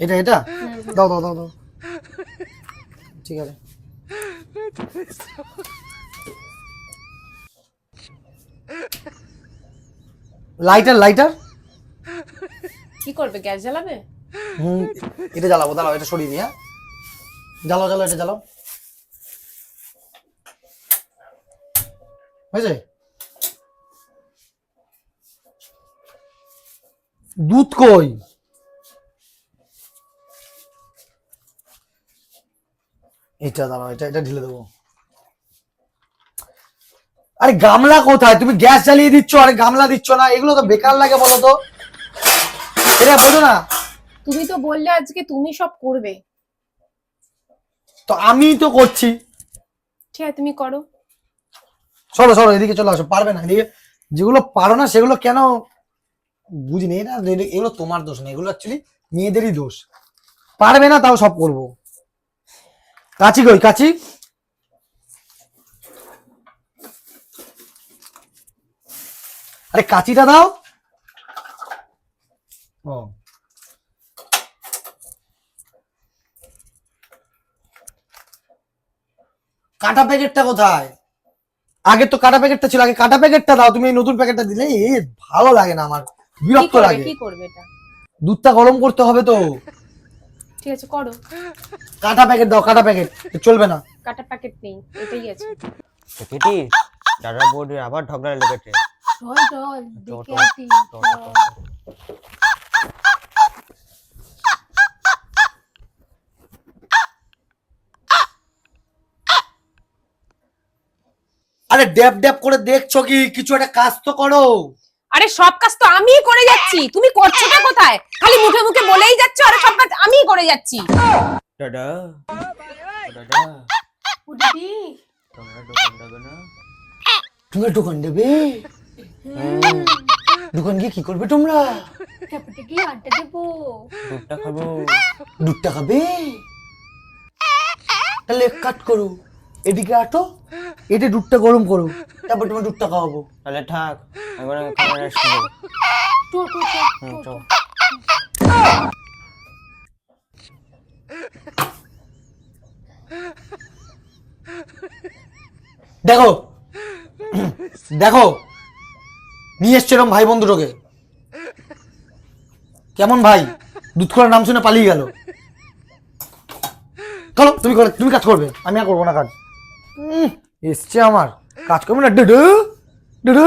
এটা এটা দাও দাও দাও দাও ঠিক আছে লাইটার লাইটার কি করবে, গ্যাস জ্বালাবে? এটা জ্বালাবো, দাঁড়াও এটা সরিয়ে নিয়ে। জ্বালাও জ্বালাও, এটা জ্বালাও। হয়েছে? দুধ কই? এটা দাঁড়াও, এটা এটা ঢেলে দেবো। আরে গামলা কোথায়? তুমি গ্যাস জ্বালিয়ে দিচ্ছ আরে গামলা দিচ্ছ না, এগুলো তো বেকার লাগে বলো তো। এটা বোঝো না? তুমি তো বললে আজকে তুমি সব করবে। তো আমি তো করছি। ঠিক আছে, তুমি করো। সরো সরো, এদিকে চলে আসো। পারবে না এদিকে, যেগুলো পারো না সেগুলো কেন বুঝিনি। এটা এগুলো তোমার দোষ না, এগুলো অ্যাকচুয়ালি মেয়েদেরই দোষ। পারবে না তাও সব করবো। কাচি কই কাচি? আরে কাচিটা দাও। ও কাটা প্যাকেটটা কোথায়? আগে তো কাটা প্যাকেটটা ছিল, আগে কাটা প্যাকেটটা দাও। তুমি এই নতুন প্যাকেটটা দিলে ভালো লাগে না, আমার বিরক্ত লাগে। কি করবে এটা? দুধটা গরম করতে হবে তো। ঠিক আছে করো। কাটা প্যাকেট দাও, কাটা প্যাকেট চলবে না। কাটা প্যাকেট নেই, এটাই আছে। কেটি দাদা বৌদি আবার ঝগড়া লেগেছে। চল চল দেখে আসি। আরে ড্যাব ড্যাব করে দেখছো কি? কিছু একটা কাজ তো করো। আরে সব কাজ তো আমিই করে যাচ্ছি, তুমি করছোটা কোথায়? খালি মুখে মুখে বলেই যাচ্ছ, আরে সব কাজ আমিই করে যাচ্ছি। দাদা দাদা দিদি তোমরা দোকান দেবে না? তোমরা দোকান দেবে? দোকান গিয়ে কি করবে তোমরা? ক্যাপেটে কি আড্ডা দেবো? দুধটা খাবো। দুধটা খাবে? তাহলে এক কাজ করো, এদিকে আটো, এতে দুধটা গরম করো, তারপর তোমার দুধটা খাওয়াবো। তাহলে থাক, এবার আমি খাবার আসবো। তো তো চল। দেখো দেখো নিয়ে এসছে এরকম ভাই বন্ধুটাকে। কেমন ভাই? দুধ খোলার নাম শুনে পালিয়ে গেল। চলো তুমি করে, তুমি কাজ করবে, আমি আর করবো না কাজ। এসছে আমার কাজ করবে না। ডুডু ডুডু